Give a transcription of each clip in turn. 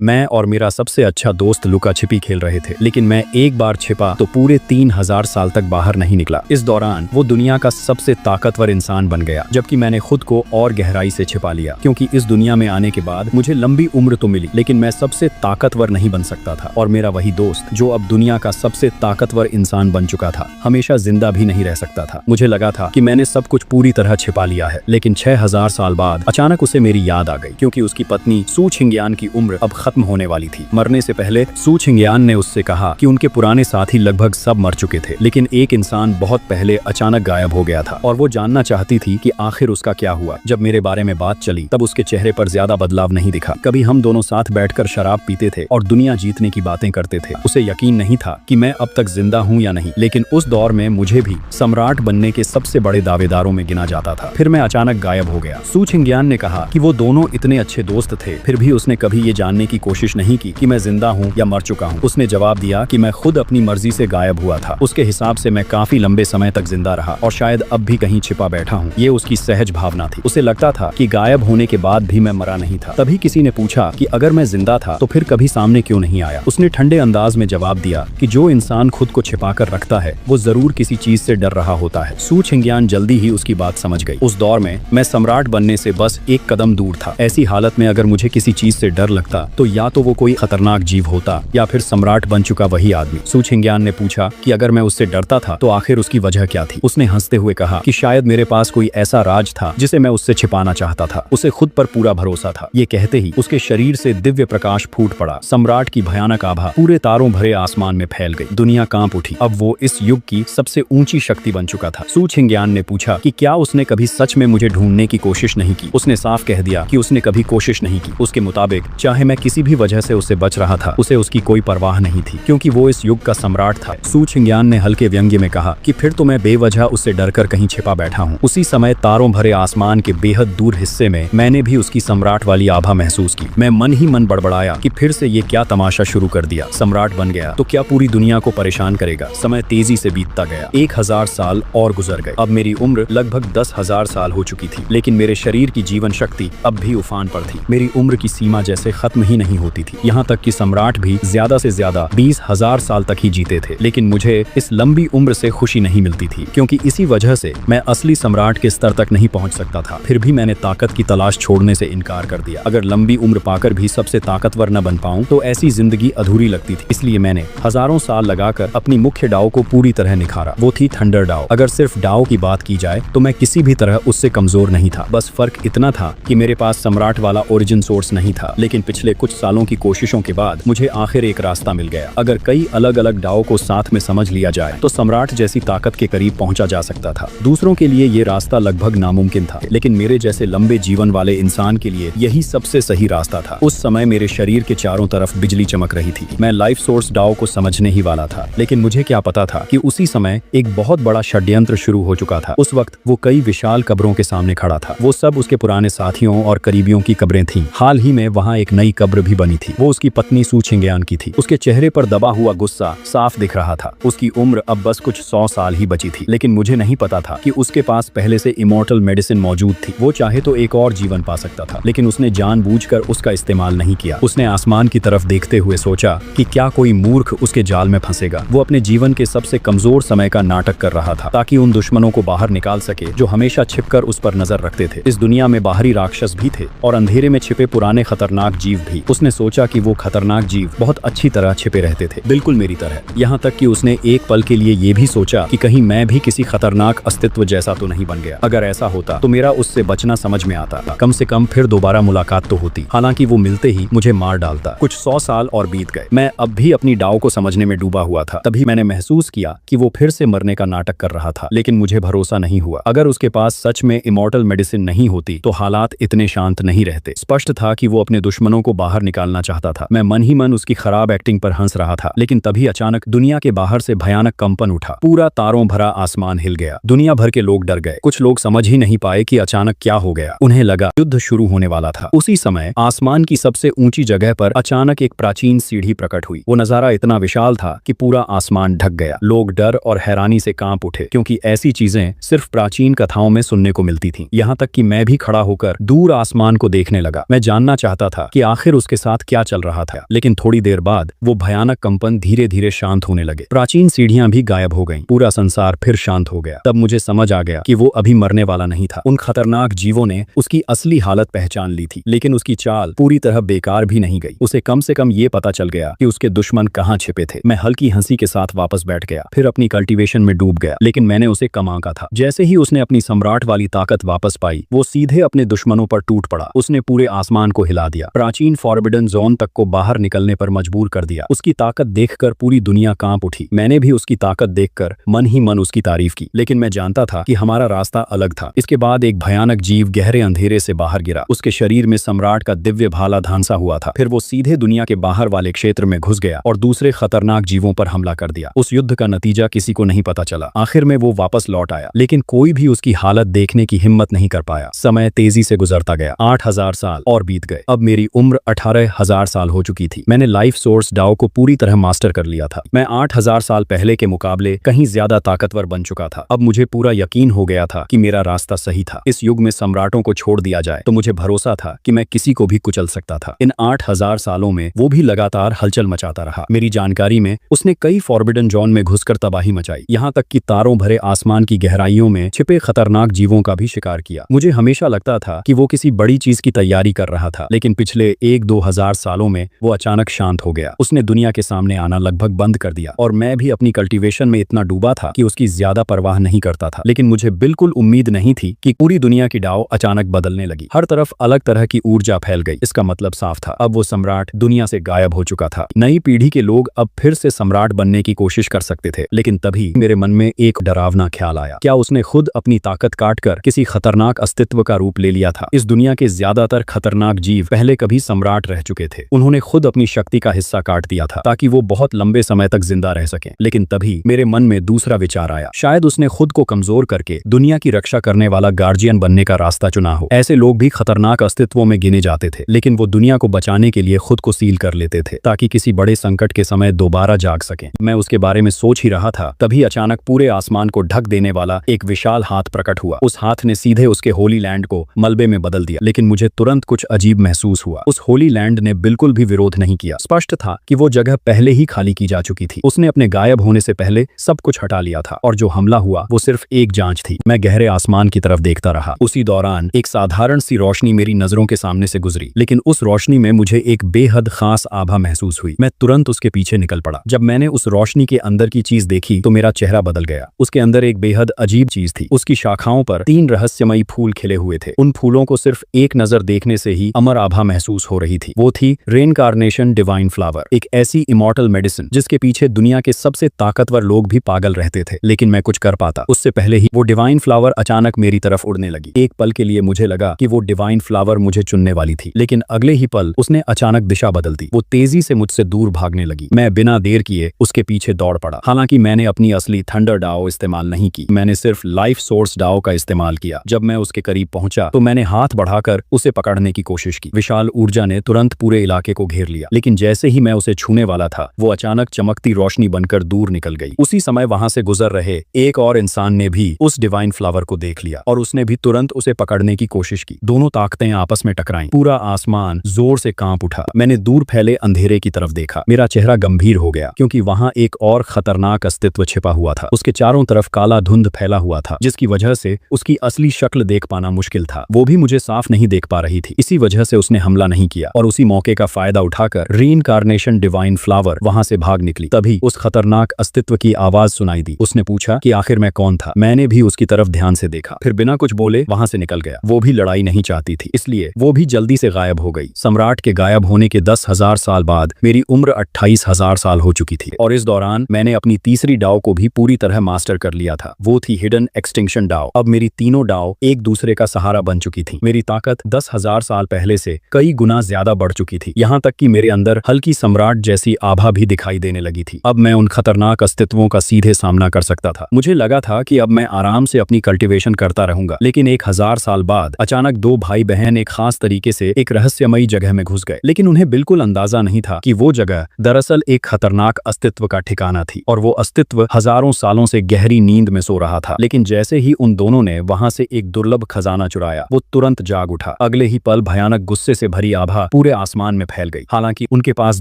मैं और मेरा सबसे अच्छा दोस्त लुका छिपी खेल रहे थे, लेकिन मैं एक बार छिपा तो पूरे 3000 साल तक बाहर नहीं निकला। इस दौरान वो दुनिया का सबसे ताकतवर इंसान बन गया, जबकि मैंने खुद को और गहराई से छिपा लिया, क्योंकि इस दुनिया में आने के बाद मुझे लंबी उम्र तो मिली, लेकिन मैं सबसे ताकतवर नहीं बन सकता था। और मेरा वही दोस्त, जो अब दुनिया का सबसे ताकतवर इंसान बन चुका था, हमेशा जिंदा भी नहीं रह सकता था। मुझे लगा था कि मैंने सब कुछ पूरी तरह छिपा लिया है, लेकिन 6000 साल बाद अचानक उसे मेरी याद आ गई, क्योंकि उसकी पत्नी सू छिंगयान की उम्र अब खत्म होने वाली थी। मरने से पहले सू छिंगयान ने उससे कहा कि उनके पुराने साथी लगभग सब मर चुके थे, लेकिन एक इंसान बहुत पहले अचानक गायब हो गया था और वो जानना चाहती थी कि आखिर उसका क्या हुआ। जब मेरे बारे में बात चली तब उसके चेहरे पर ज्यादा बदलाव नहीं दिखा। कभी हम दोनों साथ बैठकर शराब पीते थे और दुनिया जीतने की बातें करते थे। उसे यकीन नहीं था कि मैं अब तक जिंदा हूँ या नहीं, लेकिन उस दौर में मुझे भी सम्राट बनने के सबसे बड़े दावेदारों में गिना जाता था। फिर मैं अचानक गायब हो गया। सू छिंगयान ने कहा कि वो दोनों इतने अच्छे दोस्त थे, फिर भी उसने कभी ये जानने की कोशिश नहीं की कि मैं जिंदा हूँ या मर चुका हूँ। उसने जवाब दिया कि मैं खुद अपनी मर्जी से गायब हुआ था। उसके हिसाब से मैं काफी लंबे समय तक जिंदा रहा और शायद अब भी कहीं छिपा बैठा हूँ। ये उसकी सहज भावना थी। उसे लगता था कि गायब होने के बाद भी मैं मरा नहीं था। तभी किसी ने पूछा कि अगर मैं जिंदा था तो फिर कभी सामने क्यों नहीं आया। उसने ठंडे अंदाज में जवाब दिया कि जो इंसान खुद को छिपा कर रखता है वो जरूर किसी चीज से डर रहा होता है। सू छिंगयान जल्दी ही उसकी बात समझ गई। उस दौर में मैं सम्राट बनने से बस एक कदम दूर था। ऐसी हालत में अगर मुझे किसी चीज से डर लगता तो या तो वो कोई खतरनाक जीव होता या फिर सम्राट बन चुका वही आदमी। सू छिंगयान ने पूछा कि अगर मैं उससे डरता था तो आखिर उसकी वजह क्या थी। उसने हंसते हुए कहा कि शायद मेरे पास कोई ऐसा राज था जिसे मैं उससे छिपाना चाहता था। उसे खुद पर पूरा भरोसा था। ये कहते ही उसके शरीर से दिव्य प्रकाश फूट पड़ा। सम्राट की भयानक आभा पूरे तारों भरे आसमान में फैल गई। दुनिया कांप उठी। अब वो इस युग की सबसे ऊंची शक्ति बन चुका था। सू छिंगयान ने पूछा कि क्या उसने कभी सच में मुझे ढूंढने की कोशिश नहीं की। उसने साफ कह दिया कि उसने कभी कोशिश नहीं की। उसके मुताबिक चाहे मैं किसी भी वजह से उससे बच रहा था, उसे उसकी कोई परवाह नहीं थी, क्योंकि वो इस युग का सम्राट था। सू छिंगयान ने हल्के व्यंग्य में कहा कि फिर तो मैं बेवजह उससे डरकर कहीं छिपा बैठा हूँ। उसी समय तारों भरे आसमान के बेहद दूर हिस्से में मैंने भी उसकी सम्राट वाली आभा महसूस की। मैं मन ही मन बड़बड़ाया कि फिर से ये क्या तमाशा शुरू कर दिया। सम्राट बन गया तो क्या पूरी दुनिया को परेशान करेगा। समय तेजी से बीतता गया। 1000 साल और गुजर गए। अब मेरी उम्र लगभग 10,000 साल हो चुकी थी, लेकिन मेरे शरीर की जीवन शक्ति अब भी उफान पर थी। मेरी उम्र की सीमा जैसे खत्म ही नहीं होती थी। यहाँ तक कि सम्राट भी ज्यादा से ज्यादा 20,000 साल तक ही जीते थे, लेकिन मुझे इस लंबी उम्र से खुशी नहीं मिलती थी, क्योंकि इसी वजह से मैं असली सम्राट के स्तर तक नहीं पहुंच सकता था। फिर भी मैंने ताकत की तलाश छोड़ने से इनकार कर दिया। अगर लंबी उम्र पाकर भी सबसे ताकतवर न बन पाऊं तो ऐसी जिंदगी अधूरी लगती थी। इसलिए मैंने हजारों साल लगाकर अपनी मुख्य डाव को पूरी तरह निखारा। वो थी थंडर डाव। अगर सिर्फ डाव की बात की जाए तो मैं किसी भी तरह उससे कमजोर नहीं था। बस फर्क इतना था कि मेरे पास सम्राट वाला ओरिजिन सोर्स नहीं था, लेकिन पिछले कुछ सालों की कोशिशों के बाद मुझे आखिर एक रास्ता मिल गया। अगर कई अलग अलग डाव को साथ में समझ लिया जाए तो सम्राट जैसी ताकत के करीब पहुंचा जा सकता था। दूसरों के लिए ये रास्ता लगभग नामुमकिन था, लेकिन मेरे जैसे लंबे जीवन वाले इंसान के लिए यही सबसे सही रास्ता था। उस समय मेरे शरीर के चारों तरफ बिजली चमक रही थी। मैं लाइफ सोर्स डाव को समझने ही वाला था, लेकिन मुझे क्या पता था कि उसी समय एक बहुत बड़ा षड्यंत्र शुरू हो चुका था। उस वक्त वो कई विशाल कब्रों के सामने खड़ा था। वो सब उसके पुराने साथियों और करीबियों की कब्रें थीं। हाल ही में वहाँ एक नई कब्र भी बनी थी। वो उसकी पत्नी सू छिंगयान की थी। उसके चेहरे पर दबा हुआ गुस्सा साफ दिख रहा था। उसकी उम्र अब बस कुछ 100 साल ही बची थी, लेकिन मुझे नहीं पता था कि उसके पास पहले से इमॉर्टल मेडिसिन मौजूद थी। वो चाहे तो एक और जीवन पा सकता था, लेकिन उसने जानबूझकर उसका इस्तेमाल नहीं किया। उसने आसमान की तरफ देखते हुए सोचा कि क्या कोई मूर्ख उसके जाल में फंसेगा। वो अपने जीवन के सबसे कमजोर समय का नाटक कर रहा था, ताकि उन दुश्मनों को बाहर निकाल सके जो हमेशा छिपकर उस पर नजर रखते थे। इस दुनिया में बाहरी राक्षस भी थे और अंधेरे में छिपे पुराने खतरनाक जीव भी। उसने सोचा कि वो खतरनाक जीव बहुत अच्छी तरह छिपे रहते थे, बिल्कुल मेरी तरह। यहाँ तक कि उसने एक पल के लिए ये भी सोचा कि कहीं मैं भी किसी खतरनाक अस्तित्व जैसा तो नहीं बन गया। अगर ऐसा होता तो मेरा उससे बचना समझ में आता। कम से कम फिर दोबारा मुलाकात तो होती। हालांकि वो मिलते ही मुझे मार डालता। कुछ 100 साल और बीत गए। मैं अब भी अपनी डाव को समझने में डूबा हुआ था। तभी मैंने महसूस किया कि वो फिर से मरने का नाटक कर रहा था, लेकिन मुझे भरोसा नहीं हुआ। अगर उसके पास सच में इमॉर्टल मेडिसिन नहीं होती तो हालात इतने शांत नहीं रहते। स्पष्ट था कि वो अपने दुश्मनों को बाहर निकालना चाहता था। मैं मन ही मन उसकी खराब एक्टिंग पर हंस रहा था, लेकिन तभी अचानक दुनिया के बाहर से भयानक कंपन उठा। पूरा तारों भरा आसमान हिल गया। दुनिया भर के लोग डर गए। कुछ लोग समझ ही नहीं पाए कि अचानक क्या हो गया। उन्हें लगा युद्ध शुरू होने वाला था। उसी समय आसमान की सबसे ऊंची जगह पर अचानक एक प्राचीन सीढ़ी प्रकट हुई। वो नजारा इतना विशाल था कि पूरा आसमान ढक गया। लोग डर और हैरानी से कांप उठे, क्योंकि ऐसी चीजें सिर्फ प्राचीन कथाओं में सुनने को मिलती थीं। यहाँ तक कि मैं भी खड़ा होकर दूर आसमान को देखने लगा। मैं जानना चाहता था कि आखिर उस उसके साथ क्या चल रहा था, लेकिन थोड़ी देर बाद वो भयानक कंपन धीरे धीरे शांत होने लगे। प्राचीन सीढ़ियां भी गायब हो गईं। पूरा संसार फिर शांत हो गया। तब मुझे समझ आ गया कि वो अभी मरने वाला नहीं था। उन खतरनाक जीवों ने उसकी असली हालत पहचान ली थी, लेकिन उसकी चाल पूरी तरह बेकार भी नहीं गई। उसे कम से कम ये पता चल गया कि उसके दुश्मन कहाँ छिपे थे। मैं हल्की हंसी के साथ वापस बैठ गया, फिर अपनी कल्टीवेशन में डूब गया, लेकिन मैंने उसे कम आंका था। जैसे ही उसने अपनी सम्राट वाली ताकत वापस पाई, वो सीधे अपने दुश्मनों पर टूट पड़ा। उसने पूरे आसमान को हिला दिया, प्राचीन फॉरबिडन जोन तक को बाहर निकलने पर मजबूर कर दिया। उसकी ताकत देखकर पूरी दुनिया कांप उठी। मैंने भी उसकी ताकत देखकर मन ही मन उसकी तारीफ की, लेकिन मैं जानता था कि हमारा रास्ता अलग था। इसके बाद एक भयानक जीव गहरे अंधेरे से बाहर गिरा। उसके शरीर में सम्राट का दिव्य भाला धांसा हुआ था। फिर वो सीधे दुनिया के बाहर वाले क्षेत्र में घुस गया और दूसरे खतरनाक जीवों पर हमला कर दिया। उस युद्ध का नतीजा किसी को नहीं पता चला। आखिर में वो वापस लौट आया, लेकिन कोई भी उसकी हालत देखने की हिम्मत नहीं कर पाया। समय तेजी से गुजरता गया। 8000 साल और बीत गए। अब मेरी उम्र 18,000 साल हो चुकी थी। मैंने लाइफ सोर्स डाओ को पूरी तरह मास्टर कर लिया था। मैं 8000 साल पहले के मुकाबले कहीं ज्यादा ताकतवर बन चुका था। अब मुझे पूरा यकीन हो गया था कि मेरा रास्ता सही था। इस युग में सम्राटों को छोड़ दिया जाए तो मुझे भरोसा था कि मैं किसी को भी कुचल सकता था। इन 8000 सालों में वो भी लगातार हलचल मचाता रहा। मेरी जानकारी में उसने कई फॉरबिडन जोन में घुसकर तबाही मचाई, यहाँ तक कि तारों भरे आसमान की गहराइयों में छिपे खतरनाक जीवों का भी शिकार किया। मुझे हमेशा लगता था कि वो किसी बड़ी चीज की तैयारी कर रहा था, लेकिन पिछले 1-2 हजार सालों में वो अचानक शांत हो गया। उसने दुनिया के सामने आना लगभग बंद कर दिया और मैं भी अपनी कल्टीवेशन में इतना डूबा था कि उसकी ज्यादा परवाह नहीं करता था। लेकिन मुझे बिल्कुल उम्मीद नहीं थी कि पूरी दुनिया की डाव अचानक बदलने लगी। हर तरफ अलग तरह की ऊर्जा फैल गई। इसका मतलब साफ था, अब वो सम्राट दुनिया से गायब हो चुका था। नई पीढ़ी के लोग अब फिर से सम्राट बनने की कोशिश कर सकते थे, लेकिन तभी मेरे मन में एक डरावना ख्याल आया। क्या उसने खुद अपनी ताकत काटकर किसी खतरनाक अस्तित्व का रूप ले लिया था? इस दुनिया के ज्यादातर खतरनाक जीव पहले कभी सम्राट रह चुके थे। उन्होंने खुद अपनी शक्ति का हिस्सा काट दिया था ताकि वो बहुत लंबे समय तक जिंदा रह सकें। लेकिन तभी मेरे मन में दूसरा विचार आया, शायद उसने खुद को कमजोर करके दुनिया की रक्षा करने वाला गार्जियन बनने का रास्ता चुना हो। ऐसे लोग भी खतरनाक अस्तित्वों में गिने जाते थे, लेकिन वो दुनिया को बचाने के लिए खुद को सील कर लेते थे ताकि किसी बड़े संकट के समय दोबारा जाग सकें। मैं उसके बारे में सोच ही रहा था, तभी अचानक पूरे आसमान को ढक देने वाला एक विशाल हाथ प्रकट हुआ। उस हाथ ने सीधे उसके होली लैंड को मलबे में बदल दिया। लेकिन मुझे तुरंत कुछ अजीब महसूस हुआ। उस होली लैंड ने बिल्कुल भी विरोध नहीं किया। स्पष्ट था कि वो जगह पहले ही खाली की जा चुकी थी। उसने अपने गायब होने से पहले सब कुछ हटा लिया था और जो हमला हुआ वो सिर्फ एक जांच थी। मैं गहरे आसमान की तरफ देखता रहा। उसी दौरान एक साधारण सी रोशनी मेरी नजरों के सामने से गुजरी, लेकिन उस रोशनी में मुझे एक बेहद खास आभा महसूस हुई। मैं तुरंत उसके पीछे निकल पड़ा। जब मैंने उस रोशनी के अंदर की चीज देखी तो मेरा चेहरा बदल गया। उसके अंदर एक बेहद अजीब चीज थी। उसकी शाखाओं पर 3 रहस्यमयी फूल खिले हुए थे। उन फूलों को सिर्फ एक नजर देखने से ही अमर आभा महसूस हो रही थी। वो थी रेनकार्नेशन डिवाइन फ्लावर, एक ऐसी इमॉर्टल मेडिसिन जिसके पीछे दुनिया के सबसे ताकतवर लोग भी पागल रहते थे, लेकिन मैं कुछ कर पाता उससे पहले ही वो डिवाइन फ्लावर अचानक मेरी तरफ उड़ने लगी। एक पल के लिए मुझे लगा कि वो डिवाइन फ्लावर मुझे चुनने वाली थी, लेकिन अगले ही पल उसने अचानक दिशा बदल दी। वो तेजी से मुझसे दूर भागने लगी। मैं बिना देर किए उसके पीछे दौड़ पड़ा। हालांकि मैंने अपनी असली थंडर डाओ इस्तेमाल नहीं की, मैंने सिर्फ लाइफ सोर्स डाओ का इस्तेमाल किया। जब मैं उसके करीब पहुंचा तो मैंने हाथ बढ़ाकर उसे पकड़ने की कोशिश की। विशाल ऊर्जा ने तुरंत पूरे इलाके को घेर लिया, लेकिन जैसे ही मैं उसे छूने वाला था वो अचानक चमकती रोशनी बनकर दूर निकल गई। उसी समय वहां से गुजर रहे एक और इंसान ने भी उस डिवाइन फ्लावर को देख लिया और उसने भी तुरंत उसे पकड़ने की कोशिश की। दोनों ताकतें आपस में टकराईं। पूरा आसमान जोर से कांप उठा। मैंने दूर फैले अंधेरे की तरफ देखा। मेरा चेहरा गंभीर हो गया क्योंकि वहां एक और खतरनाक अस्तित्व छिपा हुआ था। उसके चारों तरफ काला धुंध फैला हुआ था, जिसकी वजह से उसकी असली शक्ल देख पाना मुश्किल था। वो भी मुझे साफ नहीं देख पा रही थी। इसी वजह से उसने हमला नहीं किया और उसी मौके का फायदा उठाकर रीइंकार्नेशन डिवाइन फ्लावर वहां से भाग निकली। तभी उस खतरनाक अस्तित्व की आवाज सुनाई दी। उसने पूछा कि आखिर मैं कौन था। मैंने भी उसकी तरफ ध्यान से देखा, फिर बिना कुछ बोले वहां से निकल गया। वो भी लड़ाई नहीं चाहती थी, इसलिए वो भी जल्दी से गायब हो गई। सम्राट के गायब होने के 10,000 साल बाद मेरी उम्र 28,000 साल हो चुकी थी और इस दौरान मैंने अपनी तीसरी डाओ को भी पूरी तरह मास्टर कर लिया था। वो थी हिडन एक्सटिंक्शन डाओ। अब मेरी तीनों डाओ एक दूसरे का सहारा बन चुकी थी। मेरी ताकत 10,000 साल पहले से कई गुना ज्यादा बढ़ चुकी थी, यहाँ तक कि मेरे अंदर हल्की सम्राट जैसी आभा भी दिखाई देने लगी थी। अब मैं उन खतरनाक अस्तित्वों का सीधे सामना कर सकता था। मुझे लगा था कि अब मैं आराम से अपनी कल्टीवेशन करता रहूंगा, लेकिन 1000 साल बाद अचानक 2 भाई बहन एक खास तरीके से एक रहस्यमयी जगह में घुस गए। लेकिन उन्हें बिल्कुल अंदाजा नहीं था कि वो जगह दरअसल एक खतरनाक अस्तित्व का ठिकाना थी और वो अस्तित्व हजारों सालों से गहरी नींद में सो रहा था। लेकिन जैसे ही उन दोनों ने वहां से एक दुर्लभ खजाना चुराया, वो तुरंत जाग उठा। अगले ही पल भयानक गुस्से से भरी आभा पूरे आसमान में फैल गई। हालांकि उनके पास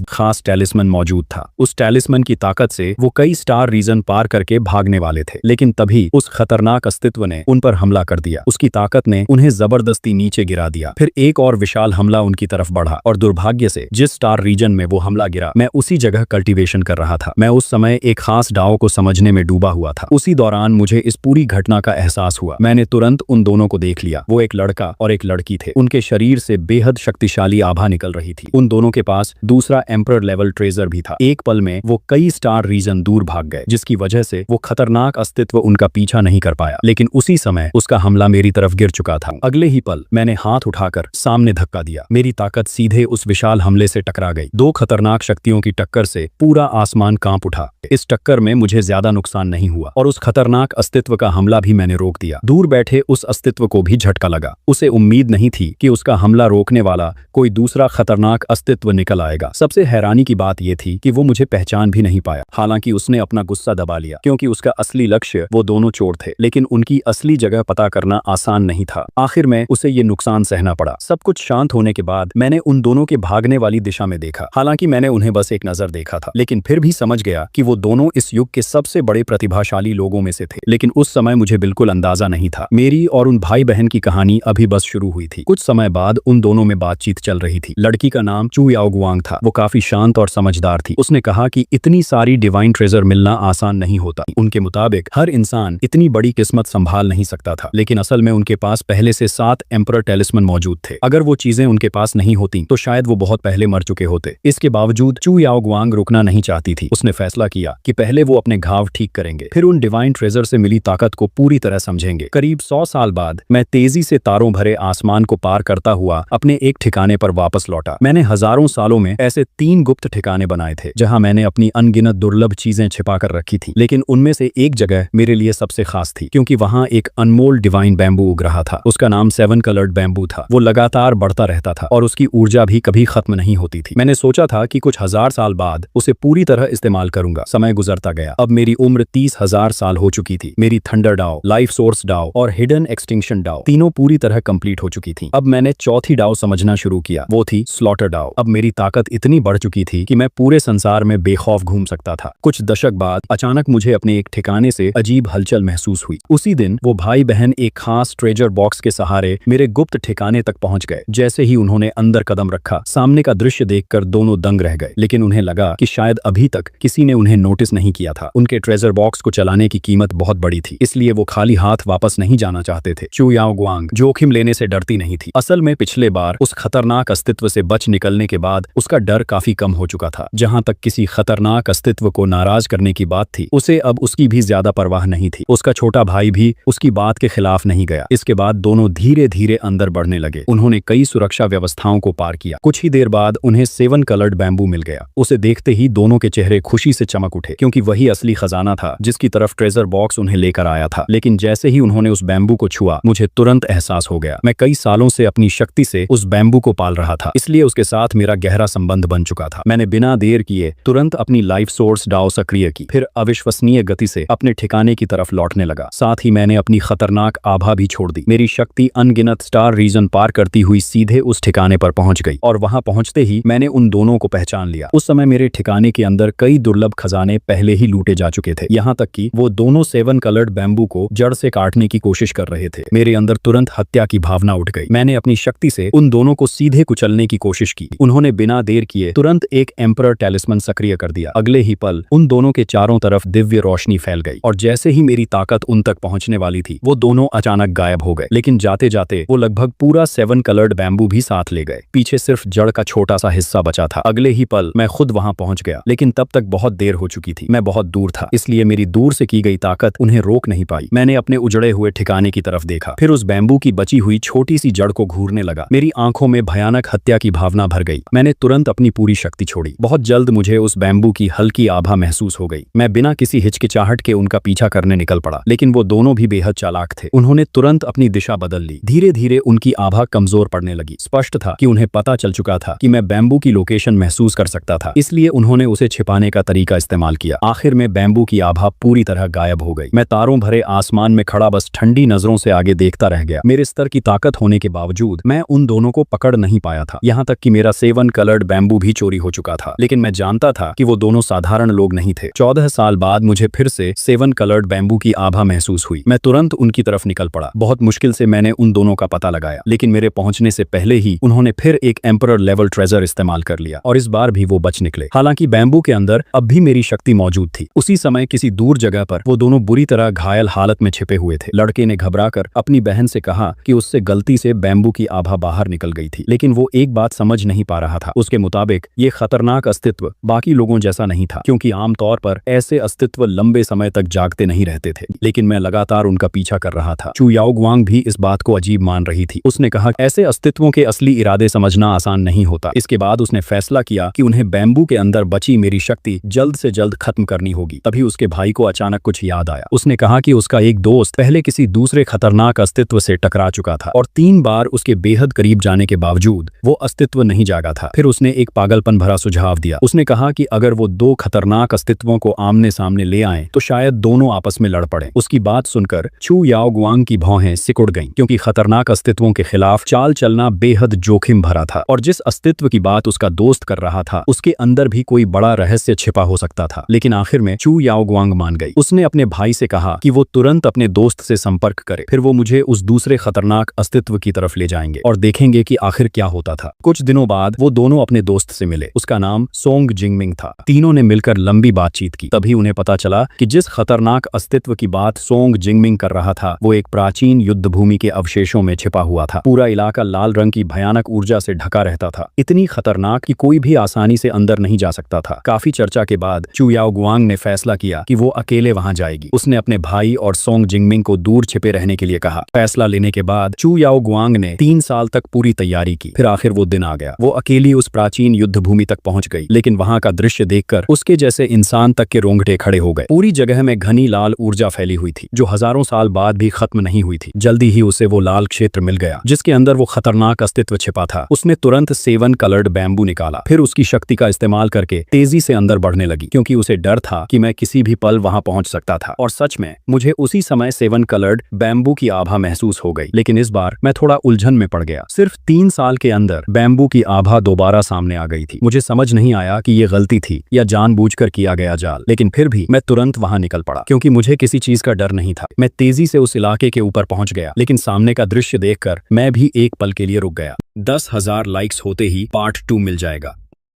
खास टैलिस्मन मौजूद था। उस टैलिस्मन की ताकत से वो कई स्टार रीजन पार करके भागने वाले थे, लेकिन तभी उस खतरनाक अस्तित्व ने उन पर हमला कर दिया। उसकी ताकत ने उन्हें जबरदस्ती नीचे गिरा दिया। फिर एक और विशाल हमला उनकी तरफ बढ़ा और दुर्भाग्य से जिस स्टार रीजन में वो हमला गिरा, मैं उसी जगह कल्टीवेशन कर रहा था। मैं उस समय एक खास डाव को समझने में डूबा हुआ था। उसी दौरान मुझे इस पूरी घटना का एहसास हुआ। मैंने तुरंत उन दोनों को देख लिया। वो एक लड़का और एक लड़की थे। उनके शरीर से बेहद शक्तिशाली आभा निकल रही थी। उन दोनों के पास दूसरा एम्परर लेवल ट्रेजर भी था। एक पल में वो कई स्टार रीजन दूर भाग गए, जिसकी वजह से वो खतरनाक अस्तित्व उनका पीछा नहीं कर पाया। लेकिन उसी समय उसका हमला मेरी तरफ गिर चुका था। अगले ही पल मैंने हाथ उठाकर सामने धक्का दिया। मेरी ताकत सीधे उस विशाल हमले से टकरा गई। दो खतरनाक शक्तियों की टक्कर से पूरा आसमान कांप उठा। इस टक्कर में मुझे ज्यादा नुकसान नहीं हुआ और उस खतरनाक अस्तित्व का हमला भी मैंने रोक दिया। दूर बैठे उस अस्तित्व को भी झटका लगा। उसे उम्मीद नहीं थी कि उसका हमला रोकने वाला कोई दूसरा खतरनाक अस्तित्व निकल आएगा। सबसे हैरानी की बात यह थी कि वो मुझे पहचान भी नहीं पाया। हालांकि उसने अपना गुस्सा दबा लिया, क्योंकि उसका असली लक्ष्य वो दोनों चोर थे, लेकिन उनकी असली जगह पता करना आसान नहीं था। आखिर में उसे ये नुकसान सहना पड़ा। सब कुछ शांत होने के बाद मैंने उन दोनों के भागने वाली दिशा में देखा। हालांकि मैंने उन्हें बस एक नजर देखा था, लेकिन फिर भी समझ गया कि वो दोनों इस युग के सबसे बड़े प्रतिभाशाली लोगों में से थे। लेकिन उस समय मुझे बिल्कुल अंदाजा नहीं था। मेरी और उन भाई बहन की कहानी अभी बस शुरू हुई थी। कुछ समय बाद उन दोनों में बातचीत चल रही थी। लड़की का नाम चू याओगुआंग था। वो काफी शांत और समझदार थी। उसने कहा कि इतनी सारी डिवाइन ट्रेजर मिलना आसान नहीं होता। उनके मुताबिक हर इंसान इतनी बड़ी किस्मत संभाल नहीं सकता था, लेकिन असल में उनके पास पहले से 7 एम्परर टैलिस्मन मौजूद थे। अगर वो चीजें उनके पास नहीं होती तो शायद वो बहुत पहले मर चुके होते। इसके बावजूद चू याओगुआंग रुकना नहीं चाहती थी। उसने फैसला किया कि पहले वो अपने घाव ठीक करेंगे, फिर उन डिवाइन ट्रेजर से मिली ताकत को पूरी तरह समझेंगे। करीब 100 साल बाद मैं तेजी से तारों भरे आसमान को पार करता हुआ अपने एक ठिकाने पर वापस लौटा। मैंने हजारों सालों में ऐसे 3 गुप्त ठिकाने बनाए थे जहां मैंने अपनी अनगिनत दुर्लभ चीजें छिपा कर रखी थी, लेकिन उनमें से एक जगह मेरे लिए सबसे खास थी, क्योंकि वहां एक अनमोल डिवाइन बैम्बू उग रहा था। उसका नाम 7 कलर्ड बैम्बू था। वो लगातार बढ़ता रहता था और उसकी ऊर्जा भी कभी खत्म नहीं होती थी। मैंने सोचा था कि कुछ हजार साल बाद उसे पूरी तरह इस्तेमाल करूंगा। समय गुजरता गया। अब मेरी उम्र 30,000 साल हो चुकी थी। मेरी थंडर डाव, लाइफ सोर्स डाव और हिडन एक्सटिंक्शन डाव तीनों पूरी तरह कंप्लीट हो चुकी थी। अब मैंने चौथी डाव समझना शुरू किया। वो थी स्लॉटर डाव। अब मेरी ताकत इतनी बढ़ चुकी थी कि मैं पूरे संसार में बेखौफ घूम सकता था। कुछ दशक बाद अचानक मुझे अपने एक ठिकाने से अजीब हलचल महसूस हुई। उसी दिन वो भाई बहन एक खास ट्रेजर बॉक्स के सहारे मेरे गुप्त ठिकाने तक पहुंच गए। जैसे ही उन्होंने अंदर कदम रखा, सामने का दृश्य देखकर दोनों दंग रह गए, लेकिन उन्हें लगा कि शायद अभी तक किसी ने उन्हें नोटिस नहीं किया था। उनके ट्रेजर बॉक्स को चलाने की कीमत बहुत बड़ी थी, इसलिए वो खाली हाथ वापस नहीं जाना चाहते थे। चू याओगुआंग जोखिम लेने से डरती नहीं थी। असल में पिछले बार उस खतरनाक अस्तित्व से बच निकलने के बाद उसका डर काफी कम हो चुका था। जहां तक किसी खतरनाक अस्तित्व को नाराज करने की बात थी, उसे अब उसकी भी ज्यादा परवाह नहीं थी। उसका छोटा भाई भी उसकी बात के खिलाफ नहीं गया। इसके बाद दोनों धीरे धीरे अंदर बढ़ने लगे। उन्होंने कई सुरक्षा व्यवस्थाओं को पार किया। कुछ ही देर बाद उन्हें 7 कलर्ड बैम्बू मिल गया। उसे देखते ही दोनों के चेहरे खुशी से चमक उठे, क्योंकि वही असली खजाना था जिसकी तरफ ट्रेजर बॉक्स उन्हें लेकर आया था। लेकिन जैसे ही उन्होंने उस बैम्बू को छुआ, मुझे तुरंत एहसास हो गया। मैं कई सालों से अपनी शक्ति से उस बैम्बू को पाल रहा था, इसलिए उसके साथ मेरा गहरा संबंध बन चुका था। मैंने बिना देर किए तुरंत अपनी लाइफ सोर्स डाव सक्रिय की, फिर अविश्वसनीय गति से अपने ठिकाने की तरफ लौटने लगा। साथ ही मैंने अपनी खतरनाक आभा भी छोड़ दी। मेरी शक्ति अनगिनत स्टार रीजन पार करती हुई सीधे उस ठिकाने पर पहुंच गई, और वहां पहुंचते ही मैंने उन दोनों को पहचान लिया। उस समय मेरे ठिकाने के अंदर कई दुर्लभ खजाने पहले ही लूटे जा चुके थे, यहाँ तक कि वो दोनों 7 कलर्ड बैम्बू को जड़ से काटने की कोशिश कर रहे थे। मेरे अंदर तुरंत हत्या की भावना उठ गई। मैंने अपनी शक्ति से उन दोनों को सीधे कुचलने की कोशिश की। उन्होंने बिना देर किए तुरंत एक एम्परर टैलिस्मन सक्रिय कर दिया। अगले ही पल उन दोनों के चारों तरफ दिव्य रोशनी फैल गई, और जैसे ही मेरी ताकत उन तक पहुंचने वाली थी, वो दोनों अचानक गायब हो गए। लेकिन जाते जाते वो लगभग पूरा 7 कलर्ड बैम्बू भी साथ ले गए। पीछे सिर्फ जड़ का छोटा सा हिस्सा बचा था। अगले ही पल मैं खुद वहां पहुंच गया, लेकिन तब तक बहुत देर हो चुकी थी। मैं बहुत दूर था, इसलिए मेरी दूर से की गई ताकत उन्हें रोक नहीं पाई। मैंने अपने उजड़े हुए ठिकाने की तरफ देखा, फिर उस बैम्बू की बची हुई छोटी सी जड़ को घूरने लगा। मेरी आंखों में भयानक हत्या की भावना भर गई। मैंने तुरंत अपनी पूरी शक्ति छोड़ी। बहुत जल्द मुझे उस बैम्बू की हल्की आभा महसूस हो गई। मैं बिना किसी हिचकिचाहट के उनका पीछा करने निकल पड़ा, लेकिन वो दोनों भी बेहद चालाक थे। उन्होंने तुरंत अपनी दिशा बदल ली। धीरे धीरे उनकी आभा कमजोर पड़ने लगी। स्पष्ट था कि उन्हें पता चल चुका था कि मैं बैम्बू की लोकेशन महसूस कर सकता था, इसलिए उन्होंने उसे छिपाने का तरीका इस्तेमाल किया। आखिर में बैम्बू की आभा पूरी तरह गायब हो गई। मैं तारों भरे आसमान में खड़ा बस ठंडी नजरों से आगे देखता रह गया। मेरे स्तर की ताकत होने के बावजूद मैं उन दोनों को पकड़ नहीं पाया था, यहाँ तक कि मेरा 7 कलर्ड बैम्बू भी चोरी हो चुका था। लेकिन मैं जानता था कि वो दोनों साधारण लोग नहीं थे। 14 साल बाद मुझे फिर से 7 कलर्ड बैम्बू की आभा महसूस हुई। मैं तुरंत उनकी तरफ निकल पड़ा। बहुत मुश्किल से मैंने उन दोनों का पता लगाया, लेकिन मेरे पहुंचने से पहले ही उन्होंने फिर एक एम्परर लेवल ट्रेजर इस्तेमाल कर लिया और इस बार भी वो बच निकले। हालांकि बैम्बू के अंदर अब भी मेरी शक्ति मौजूद थी। उसी समय किसी दूर जगह पर वो दोनों बुरी तरह घायल हालत में छिपे हुए थे। लड़के ने घबराकर अपनी बहन से कहा कि उससे गलती से बैम्बू की आभा बाहर निकल गई थी, लेकिन वो एक बात समझ नहीं पा रहा था। उसके मुताबिक ये खतरनाक अस्तित्व बाकी लोगों जैसा नहीं था, क्योंकि आमतौर पर ऐसे अस्तित्व लंबे समय तक जागते नहीं रहते थे। लेकिन मैं लगातार उनका पीछा कर रहा था। चू याओगुआंग भी इस बात को अजीब मान रही थी। उसने कहा, ऐसे अस्तित्वों के असली इरादे समझना आसान नहीं होता। इसके बाद उसने फैसला किया कि उन्हें बैम्बू के अंदर बची मेरी शक्ति जल्द से जल्द खत्म करनी होगी। तभी उसके भाई को अचानक कुछ याद आया। उसने कहा कि उसका एक दोस्त पहले किसी दूसरे खतरनाक अस्तित्व से टकरा चुका था और 3 बार उसके बेहद करीब जाने के बावजूद वो अस्तित्व नहीं जागा था। फिर उसने एक पागलपन भरा सुझाव दिया। उसने कहा कि अगर वो 2 खतरनाक अस्तित्वों को आमने सामने ले आए तो शायद दोनों आपस में लड़ पड़े। उसकी बात सुनकर चू याओगुआंग की भौहें सिकुड़ गईं, क्योंकि खतरनाक अस्तित्वों के खिलाफ चाल चलना बेहद जोखिम भरा था और जिस अस्तित्व की बात उसका दोस्त कर रहा था उसके अंदर भी कोई बड़ा रहस्य छिपा हो सकता था। लेकिन आखिर में चू याओगुआंग मान गई। उसने अपने भाई से कहा कि वो तुरंत अपने दोस्त से संपर्क करे, फिर वो मुझे उस दूसरे खतरनाक अस्तित्व की तरफ ले जाएंगे और देखेंगे कि आखिर क्या होता था। कुछ दिनों बाद वो दोनों अपने दोस्त से मिले। उसका नाम सोंग जिंगमिंग था। तीनों ने मिलकर लंबी बातचीत की। तभी उन्हें पता चला कि जिस खतरनाक अस्तित्व की बात सोंग जिंगमिंग कर रहा था वो एक प्राचीन युद्ध भूमि के अवशेषों में छिपा हुआ था। पूरा इलाका लाल रंग की भयानक ऊर्जा से ढका रहता था, इतनी खतरनाक कि कोई भी आसानी से अंदर नहीं जा सकता था। काफी चर्चा के बाद चू याओगुआंग ने फैसला किया कि वो अकेले वहां जाएगी। उसने अपने भाई और सोंग जिंगमिंग को दूर छिपे रहने के लिए कहा। फैसला लेने के बाद चू याओगुआंग ने 3 साल तक पूरी तैयारी की। फिर आखिर वो दिन आ गया। वो अकेली उस प्राचीन युद्ध भूमि तक पहुंच गई, लेकिन वहां का दृश्य देखकर उसके जैसे इंसान तक के रोंगटे खड़े हो गए। पूरी जगह में घनी लाल ऊर्जा फैली हुई थी जो हजारों साल बाद भी खत्म नहीं हुई थी। जल्दी ही उसे वो लाल क्षेत्र मिल गया जिसके अंदर वो खतरनाक अस्तित्व छिपा था। उसने तुरंत 7 कलर्ड बैम्बू निकाला, फिर उसकी शक्ति का इस्तेमाल करके तेजी से अंदर बढ़ने लगी, क्योंकि उसे डर था कि मैं किसी भी पल वहां पहुंच सकता था। और सच में मुझे उसी समय 7 कलर्ड बैम्बू की आभा महसूस हो गई। लेकिन इस बार मैं थोड़ा उलझन में पड़ गया। सिर्फ 3 साल के अंदर बैम्बू की आभा दोबारा सामने आ गई थी। मुझे समझ नहीं आया कि ये गलती थी या जानबूझकर किया गया जाल, लेकिन फिर भी मैं तुरंत वहां निकल पड़ा, क्योंकि मुझे किसी चीज का डर नहीं था। मैं तेजी से उस इलाके के ऊपर पहुंच गया, लेकिन सामने का दृश्य देखकर मैं भी एक पल के लिए रुक गया। 10,000 लाइक्स होते ही पार्ट 2 मिल जाएगा।